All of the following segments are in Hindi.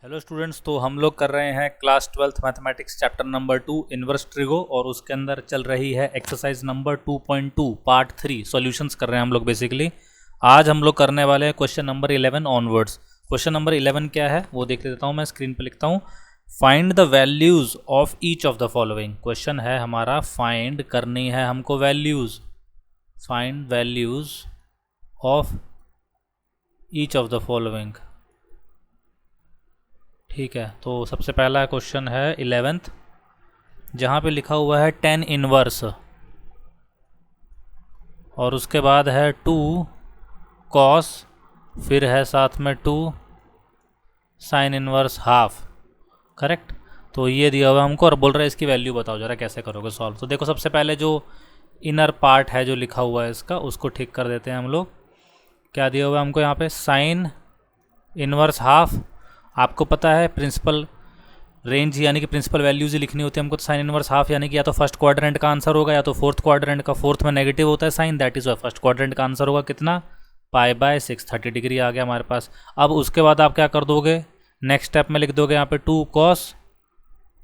हेलो स्टूडेंट्स, तो हम लोग कर रहे हैं class 12th mathematics chapter number 2 inverse trigo और उसके अंदर चल रही है एक्सरसाइज नंबर 2.2 पार्ट 3 सॉल्यूशंस कर रहे हैं हम लोग बेसिकली। आज हम लोग करने वाले हैं question number 11 onwards. Question number 11 क्या है वो देख लेता हूँ, मैं स्क्रीन पे लिखता हूँ। Find the values of each of the following. Question है हमारा, फाइंड करनी है हमको values, find values of each of the following. ठीक है, तो सबसे पहला क्वेश्चन है 11th, जहाँ पे लिखा हुआ है 10 इनवर्स और उसके बाद है 2 कॉस, फिर है साथ में 2 साइन इनवर्स हाफ। करेक्ट। तो ये दिया हुआ है हमको और बोल रहा है इसकी वैल्यू बताओ जरा कैसे करोगे सॉल्व। तो देखो, सबसे पहले जो इनर पार्ट है जो लिखा हुआ है इसका, उसको ठीक कर देते हैं हम लोग। क्या दिया हुआ है हमको यहाँ पे? Sine inverse half. आपको पता है प्रिंसिपल रेंज यानी कि प्रिंसिपल वैल्यूज ही लिखनी होती है हमको। तो साइन इनवर्स हाफ यानी कि या तो फर्स्ट क्वाड्रेंट का आंसर होगा या तो फोर्थ क्वाड्रेंट का। फोर्थ में नेगेटिव होता है sine, that is why first quadrant का आंसर होगा कितना? π/6, 30 डिग्री आ गया हमारे पास। अब उसके बाद आप क्या कर दोगे, नेक्स्ट स्टेप में लिख दोगे यहाँ पे 2 कॉस,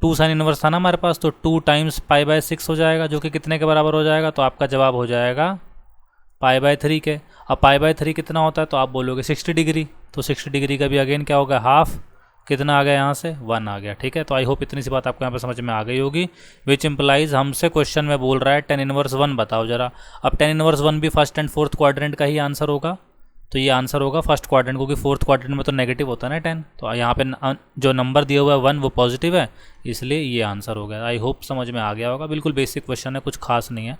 2 साइन इनवर्स था ना हमारे पास, तो 2 टाइम्स π/6 हो जाएगा, जो कि कितने के बराबर हो जाएगा? तो आपका जवाब हो जाएगा π/3 के। अब π/3 कितना होता है? तो आप बोलोगे 60 डिग्री। तो 60 डिग्री का भी अगेन क्या होगा? हाफ। कितना आ गया यहाँ से? 1 आ गया। ठीक है, तो आई होप इतनी सी बात आपको यहाँ पे समझ में आ गई होगी। विच इम्प्लाइज हमसे क्वेश्चन में बोल रहा है 10 इनवर्स 1 बताओ जरा। अब 10 इनवर्स 1 भी फर्स्ट एंड फोर्थ क्वाड्रेंट का ही आंसर होगा, तो ये आंसर होगा फर्स्ट क्वाड्रेंट, क्योंकि फोर्थ क्वाड्रेंट में तो नेगेटिव होता है ना 10। तो यहाँ पे जो नंबर दिया हुआ है 1 वो पॉजिटिव है, इसलिए ये आंसर हो गया। आई होप समझ में आ गया होगा। बिल्कुल बेसिक क्वेश्चन है, कुछ खास नहीं है।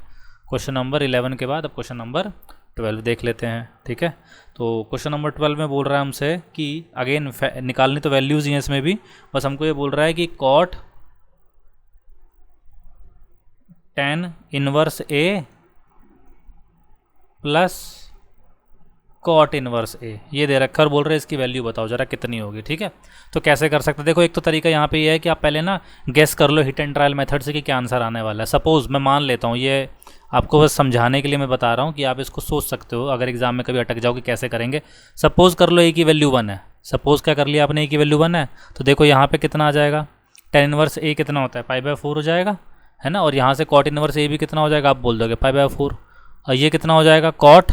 क्वेश्चन नंबर 11 के बाद अब क्वेश्चन नंबर 12 देख लेते हैं। ठीक है, तो क्वेश्चन नंबर 12 में बोल रहा है हमसे कि अगेन निकालनी तो वैल्यूज़ ही हैं इसमें भी, बस हमको ये बोल रहा है कि कॉट 10 इनवर्स ए प्लस कॉट इनवर्स ए, ये दे रखा और बोल रहे हैं इसकी वैल्यू बताओ जरा कितनी होगी। ठीक है, तो कैसे कर सकते हैं? देखो, एक तो तरीका यहाँ पे ये है कि आप पहले ना गेस कर लो हिट एंड ट्रायल मेथड से कि क्या आंसर आने वाला है। सपोज मैं मान लेता हूँ, ये आपको बस समझाने के लिए मैं बता रहा हूँ कि आप इसको सोच सकते हो अगर एग्जाम में कभी अटक जाओ कि कैसे करेंगे। सपोज कर लो ए की वैल्यू 1 है। सपोज क्या कर लिया आपने? ए की वैल्यू 1 है, तो देखो यहाँ पे कितना आ जाएगा? 10 इनवर्स ए कितना होता है? π/4 हो जाएगा, है ना। और यहाँ से कॉट इनवर्स ए भी कितना हो जाएगा? आप बोल दोगे π/4। और ये कितना हो जाएगा? कॉट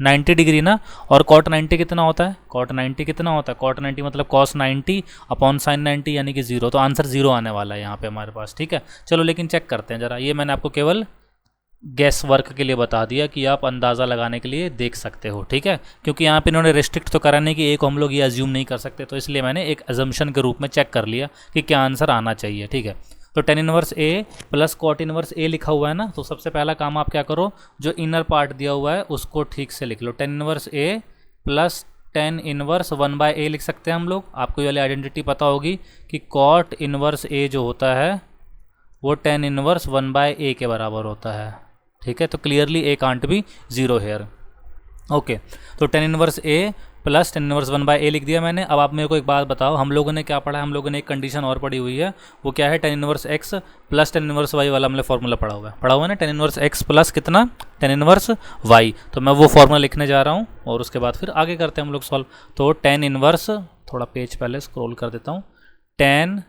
90 डिग्री ना। और कॉट 90 कितना होता है? कॉट 90 कितना होता है? कॉट 90 मतलब कॉस 90 अपॉन साइन 90 यानी कि 0। तो आंसर 0 आने वाला है यहाँ पे हमारे पास। ठीक है, चलो लेकिन चेक करते हैं जरा। ये मैंने आपको केवल गैस वर्क के लिए बता दिया कि आप अंदाज़ा लगाने के लिए देख सकते हो। ठीक है, क्योंकि यहाँ पे इन्होंने रिस्ट्रिक्ट तो करा नहीं कि ए को हम लोग ये अज्यूम नहीं कर सकते, तो इसलिए मैंने एक अजम्पशन के रूप में चेक कर लिया कि क्या आंसर आना चाहिए। ठीक है, तो 10 इनवर्स ए प्लस कॉट इनवर्स ए लिखा हुआ है ना, तो सबसे पहला काम आप क्या करो, जो इनर पार्ट दिया हुआ है उसको ठीक से लिख लो। 10 इनवर्स ए प्लस 10 इनवर्स 1/a लिख सकते हैं हम लोग। आपको ये वाली आइडेंटिटी पता होगी कि कॉट इनवर्स ए जो होता है वो 10 इनवर्स 1/a के बराबर होता है। ठीक है, तो clearly A can't be 0 here. Okay, तो 10 इनवर्स ए प्लस 10 इनवर्स 1/a लिख दिया मैंने। अब आप मेरे को एक बात बताओ, हम लोगों ने क्या पढ़ा है? हम लोगों ने एक कंडीशन और पढ़ी हुई है, वो क्या है? 10 inverse x plus 10 inverse y वाला हमने फॉर्मूला पढ़ा हुआ है ना। 10 इनवर्स x प्लस कितना? 10 इनवर्स y। तो मैं वो फॉर्मूला लिखने जा रहा हूँ और उसके बाद फिर आगे करते हैं हम लोग सॉल्व। तो 10 इनवर्स, थोड़ा पेज पहले स्क्रॉल कर देता हूँ, 10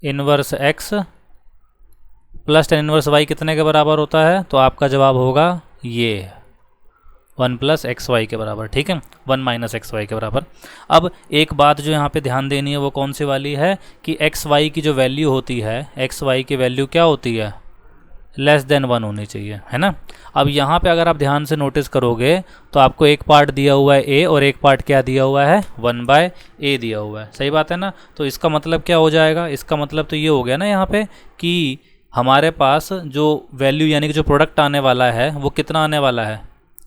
inverse x plus 10 inverse y कितने के बराबर होता है? तो आपका जवाब होगा ये 1 + xy के बराबर। ठीक है, 1 - xy के बराबर। अब एक बात जो यहाँ पे ध्यान देनी है वो कौन सी वाली है कि xy की जो वैल्यू होती है, xy की वैल्यू क्या होती है? लेस देन 1 होनी चाहिए, है ना। अब यहाँ पे अगर आप ध्यान से नोटिस करोगे तो आपको एक पार्ट दिया हुआ है a और एक पार्ट क्या दिया हुआ है? 1/a दिया हुआ है। सही बात है ना। तो इसका मतलब क्या हो जाएगा? इसका मतलब तो ये हो गया ना यहाँ पे कि हमारे पास जो वैल्यू यानी कि जो प्रोडक्ट आने वाला है वो कितना आने वाला है?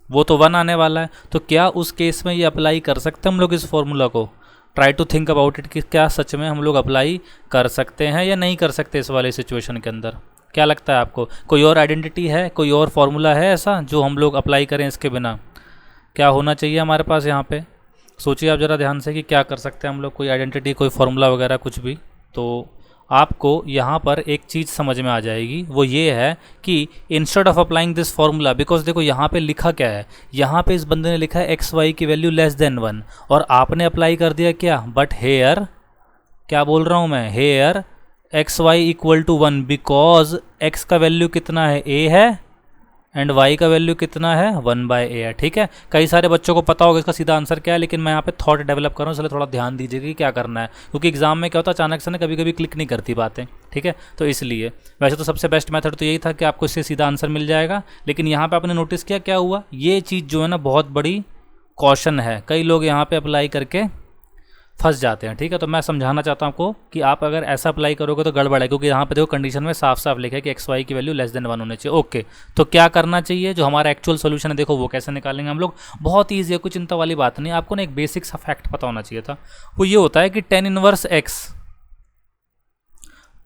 वो तो 1 आने वाला है। तो क्या उस केस में ये अप्लाई कर सकते हैं हम लोग इस फॉर्मूला को? Try to think about it कि क्या सच में हम लोग अप्लाई कर सकते हैं या नहीं कर सकते इस वाले सिचुएशन के अंदर? क्या लगता है आपको? कोई और आइडेंटिटी है, कोई और फॉर्मूला है ऐसा जो हम लोग अप्लाई करें इसके बिना? क्या होना चाहिए हमारे पास यहाँ पे? सोचिए आप ज़रा ध्यान से कि क्या कर सकते हैं हम लोग, कोई आइडेंटिटी, कोई फॉर्मूला वगैरह कुछ भी। तो आपको यहाँ पर एक चीज़ समझ में आ जाएगी, वो ये है कि instead of applying this formula, because देखो यहाँ पे लिखा क्या है, यहाँ पे इस बंदे ने लिखा है एक्स वाई की वैल्यू लेस देन 1 और आपने अप्लाई कर दिया क्या? बट हेयर क्या बोल रहा हूँ मैं, here x y equal to 1 because x का वैल्यू कितना है, ए है, एंड y का वैल्यू कितना है, 1/a है। ठीक है, कई सारे बच्चों को पता होगा इसका सीधा आंसर क्या है, लेकिन मैं यहाँ पे थॉट डेवलप कर रहा हूँ, इसलिए थोड़ा ध्यान दीजिएगा कि क्या करना है, क्योंकि एग्जाम में क्या होता है अचानक से ना कभी कभी क्लिक नहीं करती बातें। ठीक है, तो इसलिए वैसे तो सबसे बेस्ट मेथड तो यही था कि आपको इससे सीधा आंसर मिल जाएगा, लेकिन यहाँ पर आपने नोटिस किया क्या हुआ, ये चीज़ जो है ना बहुत बड़ी कॉशन है, कई लोग यहाँ पर अप्लाई करके फंस जाते हैं। ठीक है, तो मैं समझाना चाहता हूँ आपको कि आप अगर ऐसा अप्लाई करोगे तो गड़बड़ है, क्योंकि यहाँ पे देखो कंडीशन में साफ साफ लिखा है कि एक्स वाई की वैल्यू लेस देन 1 होनी चाहिए। ओके, तो क्या करना चाहिए, जो हमारा एक्चुअल सोल्यूशन है देखो वो कैसे निकालेंगे हम लोग, बहुत ईजी है, कुछ चिंता वाली बात नहीं। आपको ना एक बेसिक सा फैक्ट पता होना चाहिए था, वो ये होता है कि tan inverse x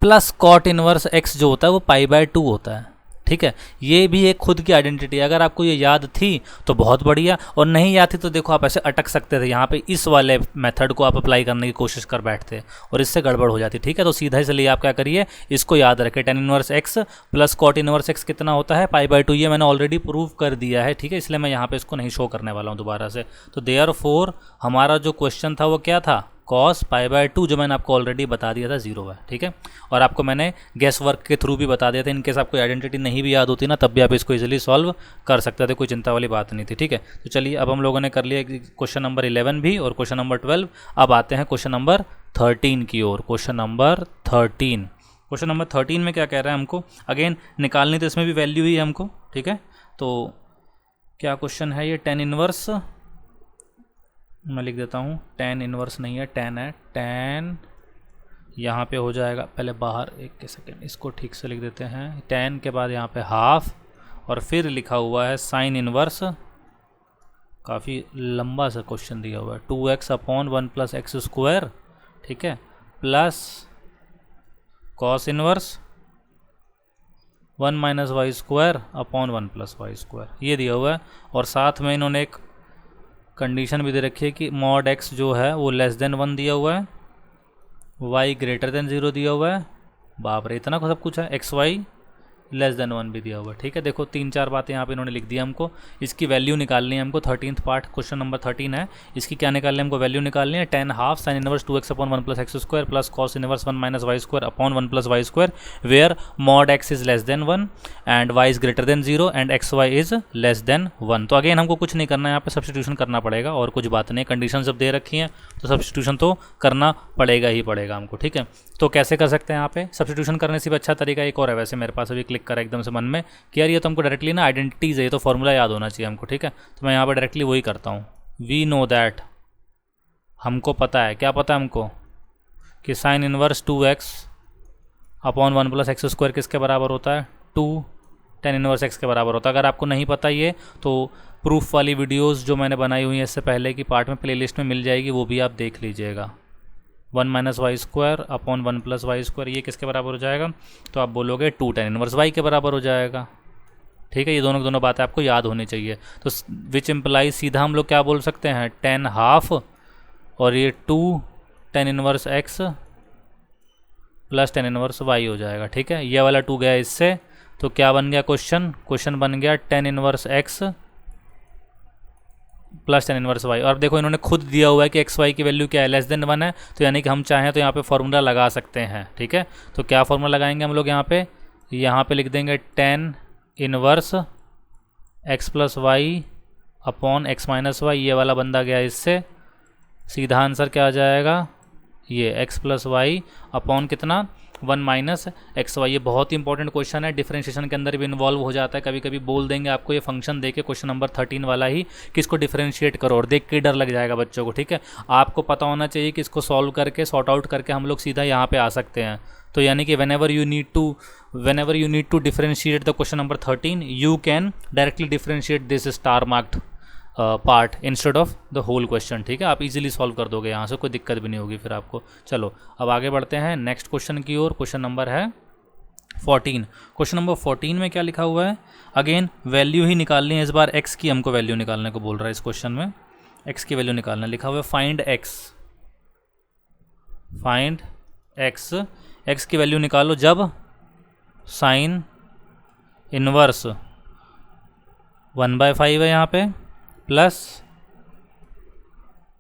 plus cot inverse x जो होता है वो π/2 होता है। ठीक है, ये भी एक खुद की आइडेंटिटी है, अगर आपको ये याद थी तो बहुत बढ़िया, और नहीं याद थी तो देखो आप ऐसे अटक सकते थे, यहाँ पे इस वाले मेथड को आप अप्लाई करने की कोशिश कर बैठते और इससे गड़बड़ हो जाती। ठीक है, तो सीधा इसलिए आप क्या करिए, इसको याद रखें, tan inverse x plus cot inverse x कितना होता है, π/2, ये मैंने ऑलरेडी प्रूव कर दिया है। ठीक है, इसलिए मैं यहाँ पे इसको नहीं शो करने वाला हूँ दोबारा से। तो देयरफॉर हमारा जो क्वेश्चन था वो क्या था, cos π/2, जो मैंने आपको ऑलरेडी बता दिया था 0 है। ठीक है, और आपको मैंने गेस वर्क के थ्रू भी बता दिया था, इनकेस आपको आइडेंटिटी नहीं भी याद होती ना तब भी आप इसको इजीली सॉल्व कर सकते थे, कोई चिंता वाली बात नहीं थी। ठीक है, तो चलिए अब हम लोगों ने कर लिया क्वेश्चन नंबर 11 भी और क्वेश्चन नंबर 12। अब आते हैं क्वेश्चन नंबर 13 की ओर। क्वेश्चन नंबर 13 में क्या कह रहा है हमको, अगेन निकालनी तो इसमें भी वैल्यू ही है हमको। ठीक है, तो क्या क्वेश्चन है ये, tan इनवर्स, मैं लिख देता हूँ, tan इनवर्स नहीं है, tan है, tan यहाँ पे हो जाएगा, पहले बाहर एक सेकेंड इसको ठीक से लिख देते हैं, tan के बाद यहाँ पे हाफ और फिर लिखा हुआ है साइन इनवर्स, काफ़ी लंबा सा क्वेश्चन दिया हुआ है, 2x/1 + x²। ठीक है, plus cos inverse 1 - y²/1 + y², ये दिया हुआ है, और साथ में इन्होंने एक कंडीशन भी दे रखी है कि mod x जो है वो लेस देन 1 दिया हुआ है, y ग्रेटर देन 0 दिया हुआ है, बाप रे इतना सब कुछ है, एक्स वाई लेस देन 1 भी दिया हुआ है। ठीक है, देखो 3-4 बातें यहाँ पे इन्होंने लिख दी हमको, इसकी वैल्यू निकालनी है हमको। 13th पार्ट क्वेश्चन नंबर 13 है, इसकी क्या निकालनी है हमको, वैल्यू निकालनी है, tan half sine inverse 2x/1 + x² plus cos inverse 1 - y²/1 + y², where mod x is less than 1 and y is greater than 0 and x y is less than 1। तो अगेन हमको कुछ नहीं करना है, यहाँ पे सब्सटीट्यूशन करना पड़ेगा, और कुछ बात नहीं, कंडीशन जब दे रखी हैं तो सब्सटीट्यूशन तो करना पड़ेगा ही पड़ेगा हमको। ठीक है, तो कैसे कर सकते हैं यहाँ पे सब्सटीट्यूशन करने से भी अच्छा तरीका एक और है, वैसे मेरे पास अभी क्लिक करा एकदम से मन में कि यार ये तो हमको डायरेक्टली ना आइडेंटिटीज है, ये तो फॉर्मूला याद होना चाहिए हमको। ठीक है, तो मैं यहाँ पर डायरेक्टली वही करता हूँ, वी नो दैट, हमको पता है, क्या पता है हमको, कि साइन इनवर्स 2x/1 + x² किसके बराबर होता है, 2 tan इनवर्स x के बराबर होता है। अगर आपको नहीं पता ये तो प्रूफ वाली वीडियोस जो मैंने बनाई हुई है इससे पहले की पार्ट में प्लेलिस्ट में मिल जाएगी, वो भी आप देख लीजिएगा। 1 - y²/1 + y², ये किसके बराबर हो जाएगा, तो आप बोलोगे 2 tan इनवर्स y के बराबर हो जाएगा। ठीक है, ये दोनों बातें आपको याद होनी चाहिए। तो विच इम्प्लाई सीधा हम लोग क्या बोल सकते हैं, tan हाफ और ये 2 tan inverse x plus tan inverse y हो जाएगा। ठीक है, ये वाला 2 गया इससे, तो क्या बन गया क्वेश्चन बन गया tan inverse x plus tan inverse y। और देखो इन्होंने खुद दिया हुआ है कि एक्स वाई की वैल्यू क्या है, लेस देन 1 है, तो यानी कि हम चाहें तो यहाँ पे फॉर्मूला लगा सकते हैं। ठीक है, तो क्या फॉर्मूला लगाएंगे हम लोग, यहाँ पे लिख देंगे tan inverse x + y/x - y, ये वाला बंदा गया इससे, सीधा आंसर क्या आ जाएगा, ये x + y/ कितना 1 - x y। ये बहुत ही इंपॉर्टेंट क्वेश्चन है, डिफरेंशिएशन के अंदर भी इन्वॉल्व हो जाता है, कभी कभी बोल देंगे आपको ये फंक्शन देके क्वेश्चन नंबर 13 वाला ही कि इसको डिफरेंशिएट करो, और देख के डर लग जाएगा बच्चों को। ठीक है, आपको पता होना चाहिए कि इसको सॉल्व करके सॉर्ट आउट करके हम लोग सीधा यहाँ पे आ सकते हैं। तो यानी कि whenever you need to differentiate the question number 13, you can directly differentiate this star marked part instead of the whole question. ठीक है, आप इजीली सॉल्व कर दोगे, यहाँ से कोई दिक्कत भी नहीं होगी फिर आपको। चलो अब आगे बढ़ते हैं नेक्स्ट क्वेश्चन की ओर। क्वेश्चन नंबर है 14। क्वेश्चन नंबर 14 में क्या लिखा हुआ है, अगेन वैल्यू ही निकालनी है, इस बार x की हमको वैल्यू निकालने को बोल रहा है इस क्वेश्चन में, x की वैल्यू निकालना लिखा हुआ है, फाइंड x की वैल्यू निकालो जब साइन इनवर्स 1/5 है यहाँ पे, प्लस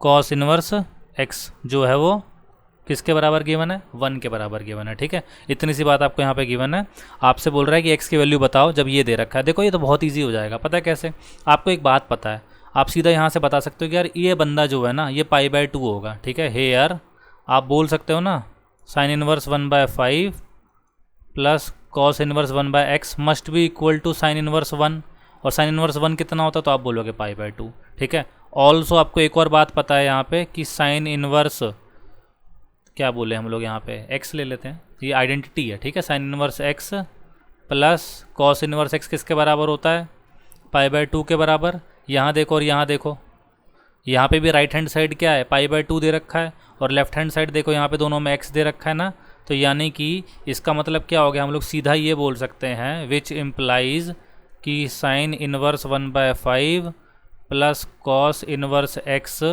कॉस इनवर्स x जो है वो किसके बराबर गिवन है, 1 के बराबर गिवन है। ठीक है, इतनी सी बात आपको यहाँ पे गिवन है। आपसे बोल रहा है कि x की वैल्यू बताओ जब ये दे रखा है। देखो ये तो बहुत ईजी हो जाएगा, पता है कैसे, आपको एक बात पता है, आप सीधा यहाँ से बता सकते हो कि यार ये बंदा जो है ना ये π/2 होगा। ठीक है, हे यार आप बोल सकते हो ना sine inverse 1/5 plus cos inverse 1/x must be equal to sine inverse 1, और साइन इनवर्स 1 कितना होता है, तो आप बोलोगे π/2। ठीक है, ऑल्सो आपको एक और बात पता है यहाँ पे कि साइन इनवर्स क्या बोले हम लोग यहाँ पे, x ले लेते हैं, ये आइडेंटिटी है। ठीक है, sine inverse x plus cos inverse x किसके बराबर होता है, π/2 के बराबर। यहाँ देखो और यहाँ देखो, यहाँ पे भी राइट हैंड साइड क्या है, π/2 दे रखा है, और लेफ्ट हैंड साइड देखो यहाँ पे दोनों में x दे रखा है ना। तो यानी कि इसका मतलब क्या हो गया, हम लोग सीधा ये बोल सकते हैं विच इम्प्लाइज कि sine inverse 1/5 plus cos inverse x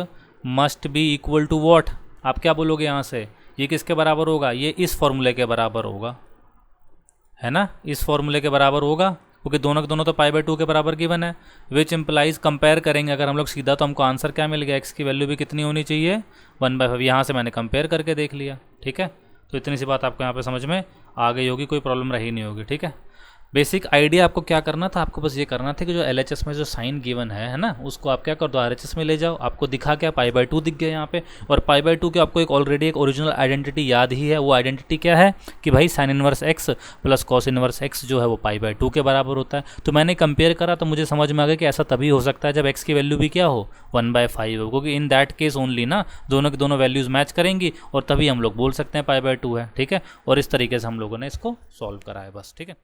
must be equal to what. आप क्या बोलोगे यहाँ से, ये किसके बराबर होगा, ये इस फॉर्मूले के बराबर होगा, है ना, इस फॉर्मूले के बराबर होगा, क्योंकि दोनों के दोनों तो π/2 के बराबर गिवन है। विच इम्प्लाइज कंपेयर करेंगे अगर हम लोग सीधा, तो हमको आंसर क्या मिल गया, x की वैल्यू भी कितनी होनी चाहिए, 1/5। यहाँ से मैंने कंपेयर करके देख लिया। ठीक है, तो इतनी सी बात आपको यहाँ पे समझ में आ गई होगी, कोई प्रॉब्लम रही नहीं होगी। ठीक है, बेसिक आइडिया आपको क्या करना था, आपको बस ये करना था कि जो LHS में जो साइन गिवन है ना, उसको आप क्या कर दो RHS में ले जाओ। आपको दिखा क्या, π/2 दिख गया यहाँ पे, और π/2 के आपको एक ऑलरेडी एक ओरिजिनल आइडेंटिटी याद ही है। वो आइडेंटिटी क्या है कि भाई sine inverse x plus cos inverse x जो है वो π/2 के बराबर होता है। तो मैंने कंपेयर करा तो मुझे समझ में आ गया कि ऐसा तभी हो सकता है जब x की वैल्यू भी क्या हो, 1/5 हो, क्योंकि इन दैट केस ओनली ना दोनों की दोनों वैल्यूज़ मैच करेंगी, और तभी हम लोग बोल सकते हैं π/2 है। ठीक है, और इस तरीके से हम लोगों ने इसको सॉल्व करा है बस। ठीक है।